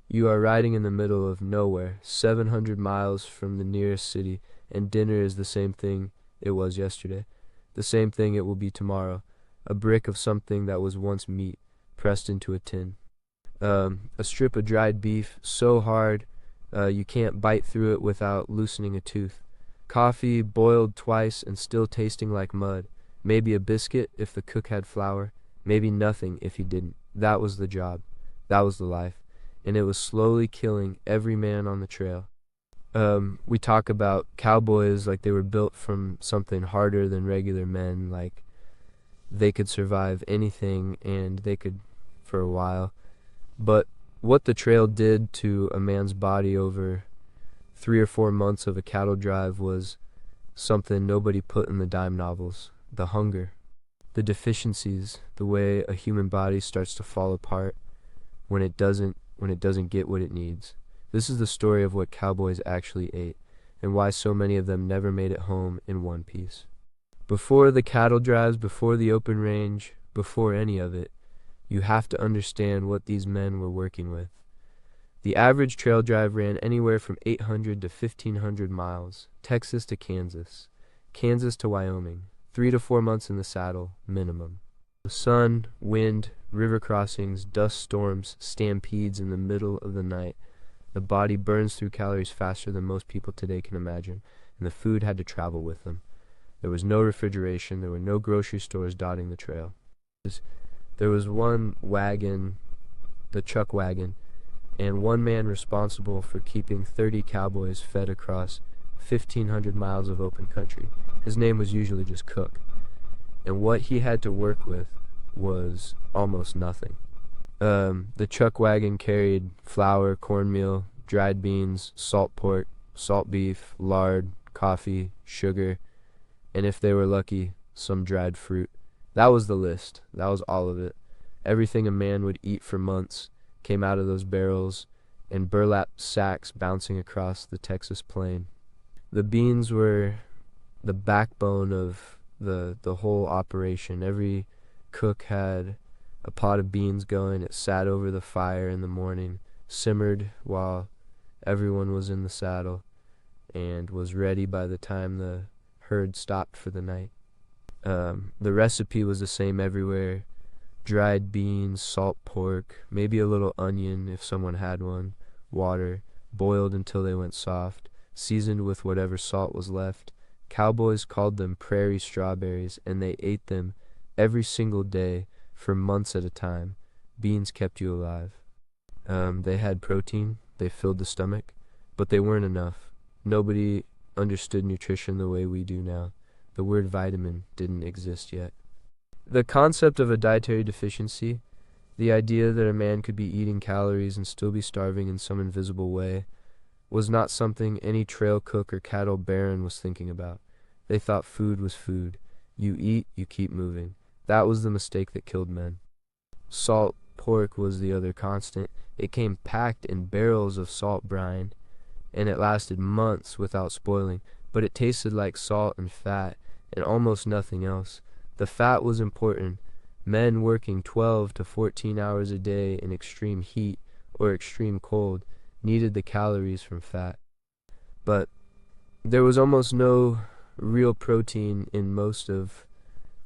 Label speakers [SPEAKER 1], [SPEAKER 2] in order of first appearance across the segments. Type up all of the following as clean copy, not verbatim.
[SPEAKER 1] You are riding in the middle of nowhere, 700 miles from the nearest city, and dinner is the same thing it was yesterday, the same thing it will be tomorrow, a brick of something that was once meat, pressed into a tin. A strip of dried beef, so hard you can't bite through it without loosening a tooth. Coffee boiled twice and still tasting like mud. Maybe a biscuit if the cook had flour. Maybe nothing if he didn't. That was the job. That was the life. And it was slowly killing every man on the trail. We talk about cowboys like they were built from something harder than regular men, like they could survive anything and they could for a while. But what the trail did to a man's body over 3 or 4 months of a cattle drive was something nobody put in the dime novels. The hunger, the deficiencies, the way a human body starts to fall apart when it doesn't get what it needs. This is the story of what cowboys actually ate, and why so many of them never made it home in one piece. Before the cattle drives, before the open range, before any of it, you have to understand what these men were working with. The average trail drive ran anywhere from 800 to 1,500 miles, Texas to Kansas, Kansas to Wyoming, 3 to 4 months in the saddle, minimum. The sun, wind, river crossings, dust storms, stampedes in the middle of the night. The body burns through calories faster than most people today can imagine, and the food had to travel with them. There was no refrigeration, there were no grocery stores dotting the trail. There was one wagon, the Chuck Wagon, and one man responsible for keeping 30 cowboys fed across 1,500 miles of open country. His name was usually just Cook, and what he had to work with was almost nothing. The Chuck Wagon carried flour, cornmeal, dried beans, salt pork, salt beef, lard, coffee, sugar, and if they were lucky, some dried fruit. That was the list. That was all of it. Everything a man would eat for months came out of those barrels and burlap sacks bouncing across the Texas plain. The beans were the backbone of the whole operation. Every cook had a pot of beans going. It sat over the fire in the morning, simmered while everyone was in the saddle, and was ready by the time the herd stopped for the night. The recipe was the same everywhere. Dried beans, salt pork, maybe a little onion if someone had one, water, boiled until they went soft, seasoned with whatever salt was left. Cowboys called them prairie strawberries, and they ate them every single day for months at a time. Beans kept you alive. They had protein, they filled the stomach, but they weren't enough. Nobody understood nutrition the way we do now. The word vitamin didn't exist yet. The concept of a dietary deficiency, the idea that a man could be eating calories and still be starving in some invisible way, was not something any trail cook or cattle baron was thinking about. They thought food was food. You eat, you keep moving. That was the mistake that killed men. Salt pork was the other constant. It came packed in barrels of salt brine, and it lasted months without spoiling, but it tasted like salt and fat and almost nothing else. The fat was important. Men working 12 to 14 hours a day in extreme heat or extreme cold needed the calories from fat. But there was almost no real protein in most of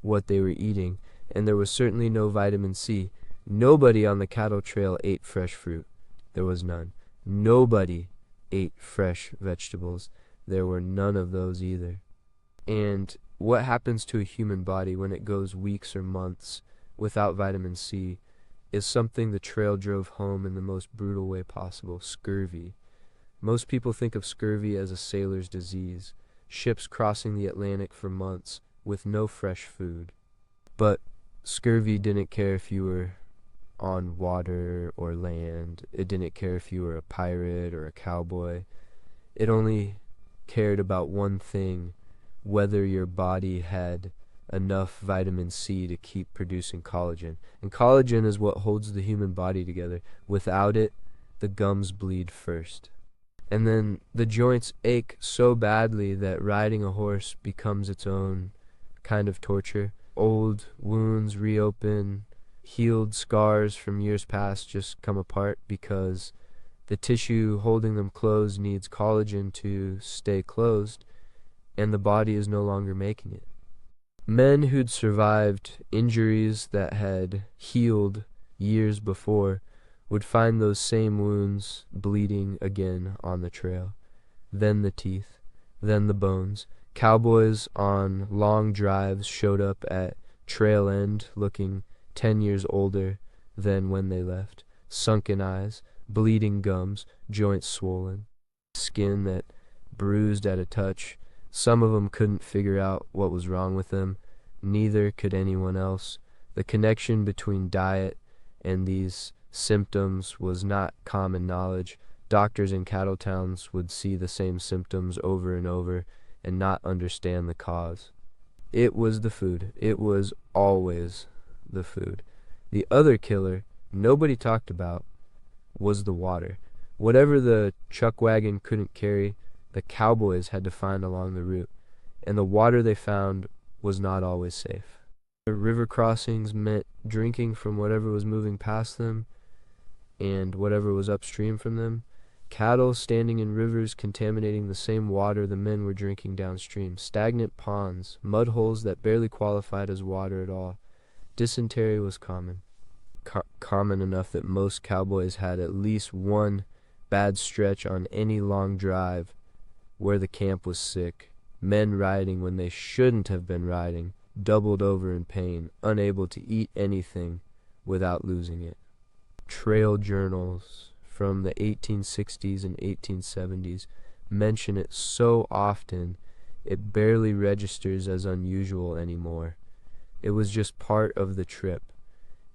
[SPEAKER 1] what they were eating, and there was certainly no vitamin C. Nobody on the cattle trail ate fresh fruit. There was none. Nobody ate fresh vegetables. There were none of those either. And what happens to a human body when it goes weeks or months without vitamin C is something the trail drove home in the most brutal way possible: scurvy. Most people think of scurvy as a sailor's disease, ships crossing the Atlantic for months with no fresh food. But scurvy didn't care if you were on water or land. It didn't care if you were a pirate or a cowboy. It only cared about one thing: whether your body had enough vitamin C to keep producing collagen. And collagen is what holds the human body together. Without it, the gums bleed first. And then the joints ache so badly that riding a horse becomes its own kind of torture. Old wounds reopen, healed scars from years past just come apart because The tissue holding them closed needs collagen to stay closed, and the body is no longer making it. Men who'd survived injuries that had healed years before would find those same wounds bleeding again on the trail. Then the teeth, then the bones. Cowboys on long drives showed up at trail end looking 10 years older than when they left. Sunken eyes, bleeding gums, joints swollen, skin that bruised at a touch. Some of them couldn't figure out what was wrong with them. Neither could anyone else. The connection between diet and these symptoms was not common knowledge. Doctors in cattle towns would see the same symptoms over and over and not understand the cause. It was the food. It was always the food. The other killer nobody talked about was the water. Whatever the Chuck Wagon couldn't carry, the cowboys had to find along the route, and the water they found was not always safe. The river crossings meant drinking from whatever was moving past them and whatever was upstream from them. Cattle standing in rivers contaminating the same water the men were drinking downstream. Stagnant ponds, mud holes that barely qualified as water at all. Dysentery was common. Common enough that most cowboys had at least one bad stretch on any long drive where the camp was sick. Men riding when they shouldn't have been riding, doubled over in pain, unable to eat anything without losing it. Trail journals from the 1860s and 1870s mention it so often it barely registers as unusual anymore. It was just part of the trip.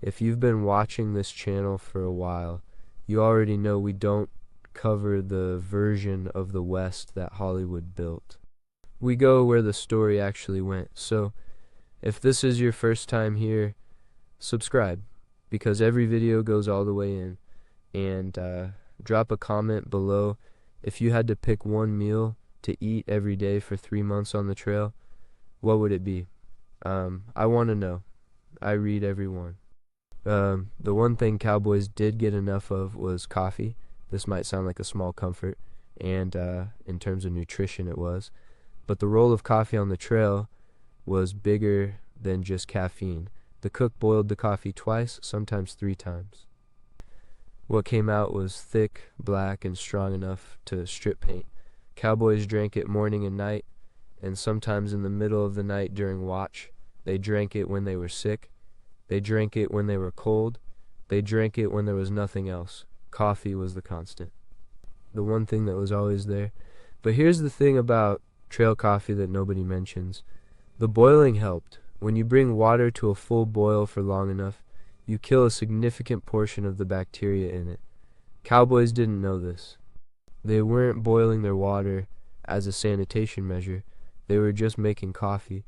[SPEAKER 1] If you've been watching this channel for a while, you already know we don't cover the version of the West that Hollywood built. We go where the story actually went. So if this is your first time here, subscribe, because every video goes all the way in. And drop a comment below if you had to pick one meal to eat every day for 3 months on the trail, what would it be? I want to know. I read every one. The one thing cowboys did get enough of was coffee. This might sound like a small comfort, and in terms of nutrition it was. But the role of coffee on the trail was bigger than just caffeine. The cook boiled the coffee twice, sometimes 3 times. What came out was thick, black, and strong enough to strip paint. Cowboys drank it morning and night, and sometimes in the middle of the night during watch. They drank it when they were sick. They drank it when they were cold. They drank it when there was nothing else. Coffee was the constant. The one thing that was always there. But here's the thing about trail coffee that nobody mentions. The boiling helped. When you bring water to a full boil for long enough, you kill a significant portion of the bacteria in it. Cowboys didn't know this. They weren't boiling their water as a sanitation measure. They were just making coffee.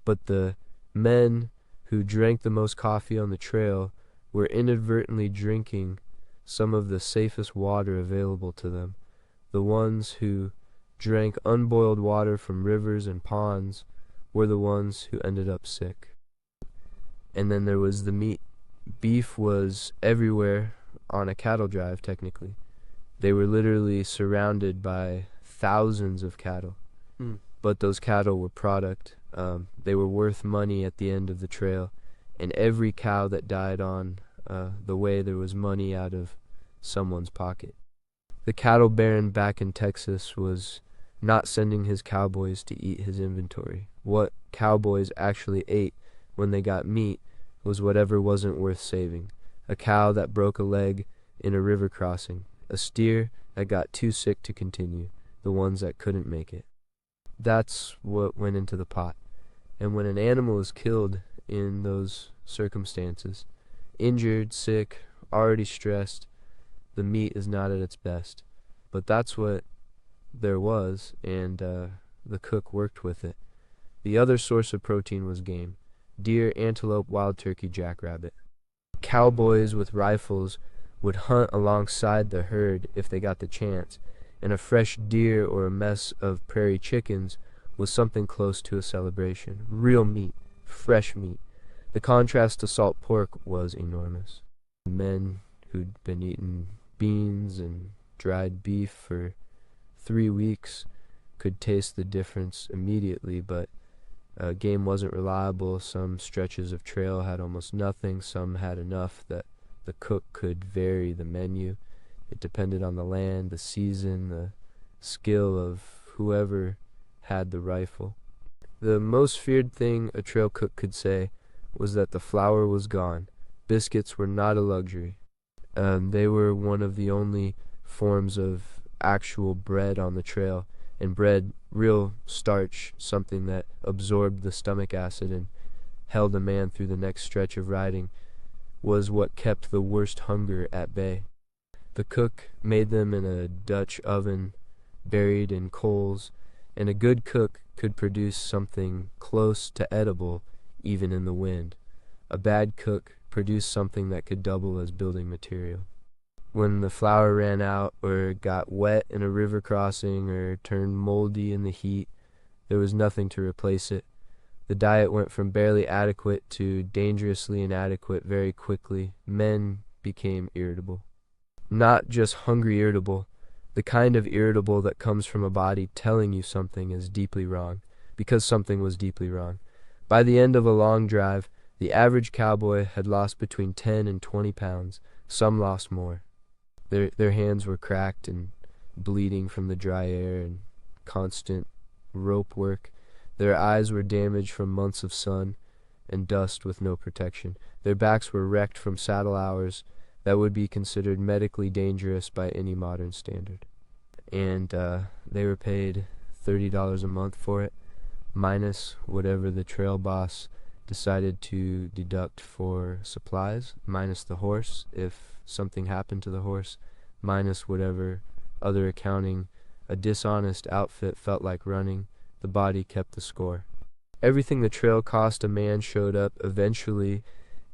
[SPEAKER 1] But the men who drank the most coffee on the trail were inadvertently drinking some of the safest water available to them. The ones who drank unboiled water from rivers and ponds were the ones who ended up sick. And then there was the meat. Beef was everywhere on a cattle drive, technically. They were literally surrounded by thousands of cattle. But those cattle were product. They were worth money at the end of the trail. And every cow that died on the way, there was money out of someone's pocket. The cattle baron back in Texas was not sending his cowboys to eat his inventory. What cowboys actually ate when they got meat was whatever wasn't worth saving. A cow that broke a leg in a river crossing. A steer that got too sick to continue. The ones that couldn't make it. That's what went into the pot. And when an animal is killed in those circumstances, injured, sick, already stressed, the meat is not at its best. But that's what there was, and the cook worked with it. The other source of protein was game. Deer, antelope, wild turkey, jackrabbit. Cowboys with rifles would hunt alongside the herd if they got the chance, and a fresh deer or a mess of prairie chickens was something close to a celebration. Real meat, fresh meat. The contrast to salt pork was enormous. Men who'd been eating beans and dried beef for 3 weeks could taste the difference immediately, but game wasn't reliable. Some stretches of trail had almost nothing. Some had enough that the cook could vary the menu. It depended on the land, the season, the skill of whoever had the rifle. The most feared thing a trail cook could say was that the flour was gone. Biscuits were not a luxury. They were one of the only forms of actual bread on the trail, and bread, real starch, something that absorbed the stomach acid and held a man through the next stretch of riding, was what kept the worst hunger at bay. The cook made them in a Dutch oven buried in coals, and a good cook could produce something close to edible even in the wind. A bad cook produced something that could double as building material. When the flour ran out or got wet in a river crossing or turned moldy in the heat, there was nothing to replace it. The diet went from barely adequate to dangerously inadequate very quickly. Men became irritable. Not just hungry irritable, the kind of irritable that comes from a body telling you something is deeply wrong, because something was deeply wrong. By the end of a long drive, the average cowboy had lost between 10 and 20 pounds. Some lost more. Their hands were cracked and bleeding from the dry air and constant rope work. Their eyes were damaged from months of sun and dust with no protection. Their backs were wrecked from saddle hours that would be considered medically dangerous by any modern standard. And they were paid $30 a month for it, minus whatever the trail boss decided to deduct for supplies, minus the horse if something happened to the horse, minus whatever other accounting a dishonest outfit felt like running. The body kept the score. Everything the trail cost a man showed up eventually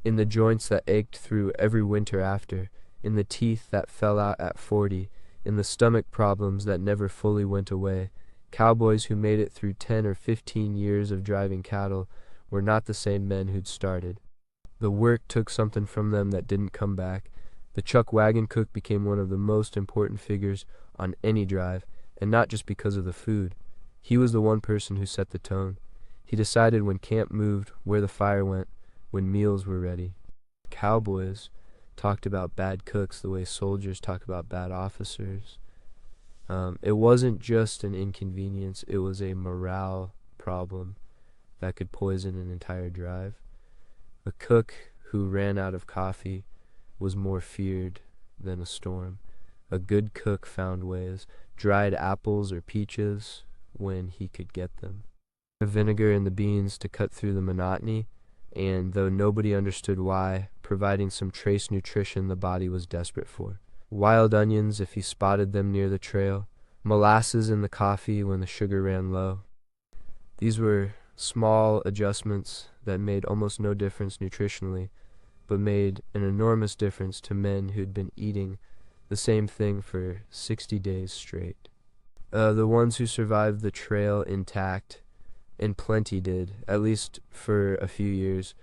[SPEAKER 1] in the joints that ached through every winter after, in the teeth that fell out at 40, in the stomach problems that never fully went away. Cowboys who made it through 10 or 15 years of driving cattle were not the same men who'd started. The work took something from them that didn't come back. The Chuck Wagon Cook became one of the most important figures on any drive, and not just because of the food. He was the one person who set the tone. He decided when camp moved, where the fire went, when meals were ready. Cowboys talked about bad cooks the way soldiers talk about bad officers. It wasn't just an inconvenience, it was a morale problem that could poison an entire drive. A cook who ran out of coffee was more feared than a storm. A good cook found ways, dried apples or peaches when he could get them. Vinegar in the beans to cut through the monotony, and though nobody understood why, providing some trace nutrition the body was desperate for. Wild onions if he spotted them near the trail, molasses in the coffee when the sugar ran low. These were small adjustments that made almost no difference nutritionally, but made an enormous difference to men who'd been eating the same thing for 60 days straight. The ones who survived the trail intact, and plenty did, at least for a few years,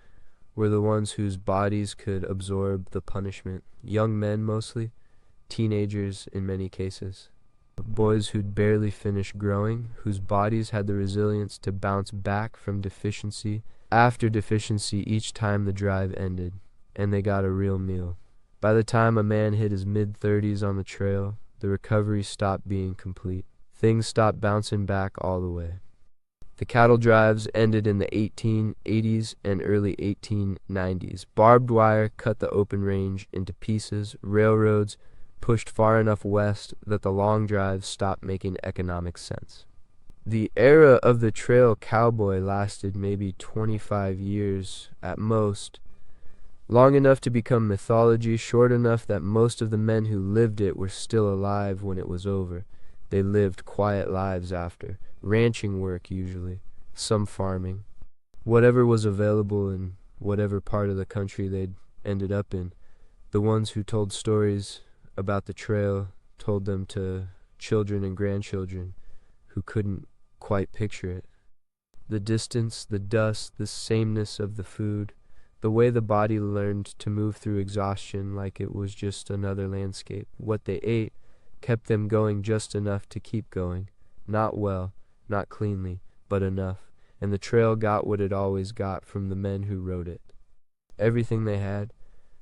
[SPEAKER 1] were the ones whose bodies could absorb the punishment. Young men mostly, teenagers in many cases. Boys who'd barely finished growing, whose bodies had the resilience to bounce back from deficiency after deficiency each time the drive ended, and they got a real meal. By the time a man hit his mid-30s on the trail, the recovery stopped being complete. Things stopped bouncing back all the way. The cattle drives ended in the 1880s and early 1890s. Barbed wire cut the open range into pieces. Railroads pushed far enough west that the long drives stopped making economic sense. The era of the trail cowboy lasted maybe 25 years at most, long enough to become mythology, short enough that most of the men who lived it were still alive when it was over. They lived quiet lives after. Ranching work usually, some farming. Whatever was available in whatever part of the country they'd ended up in. The ones who told stories about the trail told them to children and grandchildren who couldn't quite picture it. The distance, the dust, the sameness of the food, the way the body learned to move through exhaustion like it was just another landscape. What they ate kept them going just enough to keep going. Not well, not cleanly, but enough, and the trail got what it always got from the men who rode it. Everything they had,